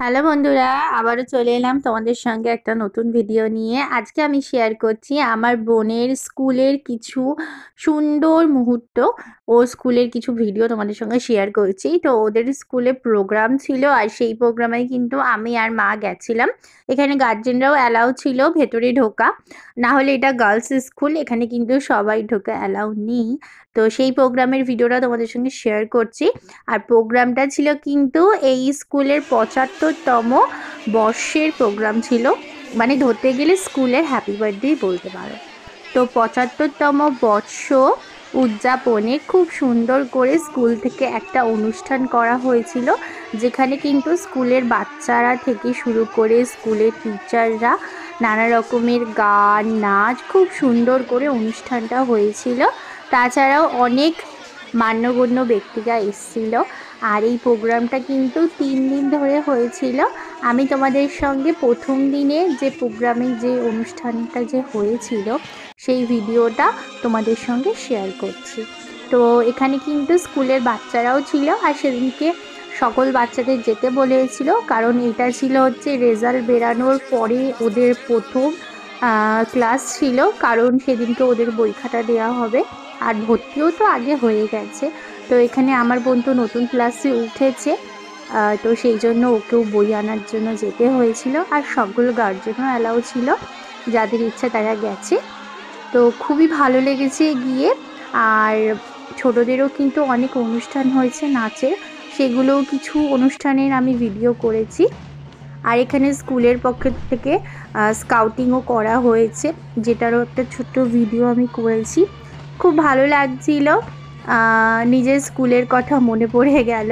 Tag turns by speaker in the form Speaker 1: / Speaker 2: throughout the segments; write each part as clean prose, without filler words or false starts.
Speaker 1: Hello বন্ধুরা, আবারও চলে এলাম তোমাদের সঙ্গে একটা নতুন ভিডিও নিয়ে। আজকে আমি শেয়ার করছি আমার বোনের স্কুলের কিছু সুন্দর মুহূর্ত। ও স্কুলের কিছু ভিডিও তোমাদের সঙ্গে শেয়ার করছি। তো ওদের স্কুলে প্রোগ্রাম ছিল, আর সেই প্রোগ্রামে কিন্তু আমি আর মা গেছিলাম। এখানে গার্জেনরাও অ্যালাউ ছিল ভেতরে ঢোকা, না হলে এটা গার্লস স্কুল, এখানে কিন্তু সবাই ঢোকা অ্যালাউ নেই। তো সেই প্রোগ্রামের ভিডিওটা তোমাদের সঙ্গে শেয়ার করছি। আর প্রোগ্রামটা ছিল কিন্তু এই স্কুলের ৭৫তম বর্ষের প্রোগ্রাম ছিল, মানে ধরতে গেলে স্কুলের হ্যাপি বার্থডেই বলতে পারো। তো ৭৫তম বর্ষ উদযাপনে খুব সুন্দর করে স্কুল থেকে একটা অনুষ্ঠান করা হয়েছিল, যেখানে কিন্তু স্কুলের বাচ্চারা থেকে শুরু করে স্কুলের টিচাররা নানা রকমের গান নাচ খুব সুন্দর করে অনুষ্ঠানটা হয়েছিল। তাছাড়াও অনেক মান্যগণ্য ব্যক্তিরা এসেছিল। আর এই প্রোগ্রামটা কিন্তু ৩ দিন ধরে হয়েছিল। আমি তোমাদের সঙ্গে প্রথম দিনে যে প্রোগ্রামে যে অনুষ্ঠানটা যে হয়েছিল সেই ভিডিওটা তোমাদের সঙ্গে শেয়ার করছি। তো এখানে কিন্তু স্কুলের বাচ্চারাও ছিল, আর সেদিনকে সকল বাচ্চাদের যেতে বলেছিল, কারণ এটা ছিল হচ্ছে রেজাল্ট বেরানোর পরে ওদের প্রথম ক্লাস ছিল, কারণ সেদিনকে ওদের বই খাতা দেওয়া হবে। আর ভর্তিও তো আগে হয়ে গেছে। তো এখানে আমার বোন তো নতুন ক্লাসে উঠেছে, তো সেই জন্য ওকেও বই আনার জন্য যেতে হয়েছিল। আর সকল গার্জেনও অ্যালাউ ছিল, যাদের ইচ্ছা তারা গেছে। তো খুবই ভালো লেগেছে গিয়ে। আর ছোটদেরও কিন্তু অনেক অনুষ্ঠান হয়েছে নাচের, সেগুলোও কিছু অনুষ্ঠানের আমি ভিডিও করেছি। আর এখানে স্কুলের পক্ষ থেকে স্কাউটিংও করা হয়েছে, যেটারও একটা ছোট্ট ভিডিও আমি করেছি। খুব ভালো লাগছিল, নিজের স্কুলের কথা মনে পড়ে গেল।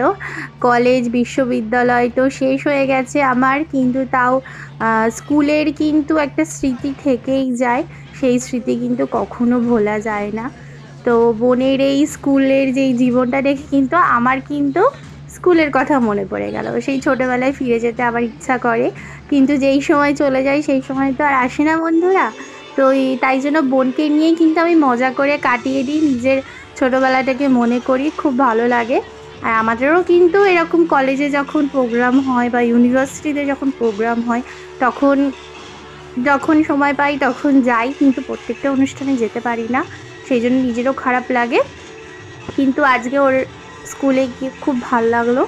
Speaker 1: কলেজ বিশ্ববিদ্যালয় তো শেষ হয়ে গেছে আমার, কিন্তু তাও স্কুলের কিন্তু একটা স্মৃতি থেকেই যায়, সেই স্মৃতি কিন্তু কখনো ভোলা যায় না। তো বোনের এই স্কুলের যেই জীবনটা দেখে কিন্তু আমার কিন্তু স্কুলের কথা মনে পড়ে গেল। সেই ছোটোবেলায় ফিরে যেতে আবার ইচ্ছা করে, কিন্তু যেই সময় চলে যায় সেই সময় তো আর আসে না বন্ধুরা। তো তাই জন্য বোনকে নিয়েই কিন্তু আমি মজা করে কাটিয়ে দিই, নিজের ছোটোবেলাটাকে মনে করি, খুব ভালো লাগে। আর আমাদেরও কিন্তু এরকম কলেজে যখন প্রোগ্রাম হয় বা ইউনিভার্সিটিতে যখন প্রোগ্রাম হয়, তখন যখন সময় পাই তখন যাই, কিন্তু প্রত্যেকটা অনুষ্ঠানে যেতে পারি না, সেই জন্য নিজেরও খারাপ লাগে। কিন্তু আজকে ওর স্কুলে গিয়ে খুব ভাল লাগলো।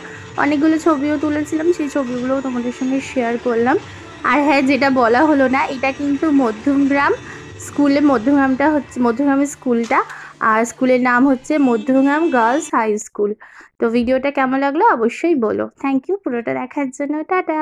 Speaker 1: অনেকগুলো ছবিও তুলেছিলাম, সেই ছবিগুলোও তোমাদের সঙ্গে শেয়ার করলাম। আর হ্যাঁ, যেটা বলা হলো না, এটা কিন্তু মধ্যমগ্রাম স্কুলে, মধ্যমগ্রামটা হচ্ছে মধ্যমগ্রামের স্কুলটা, আর স্কুলের নাম হচ্ছে মধ্যমগ্রাম গার্লস হাই স্কুল। তো ভিডিওটা কেমন লাগলো অবশ্যই বলো। থ্যাংক ইউ পুরোটা দেখার জন্য। টাটা।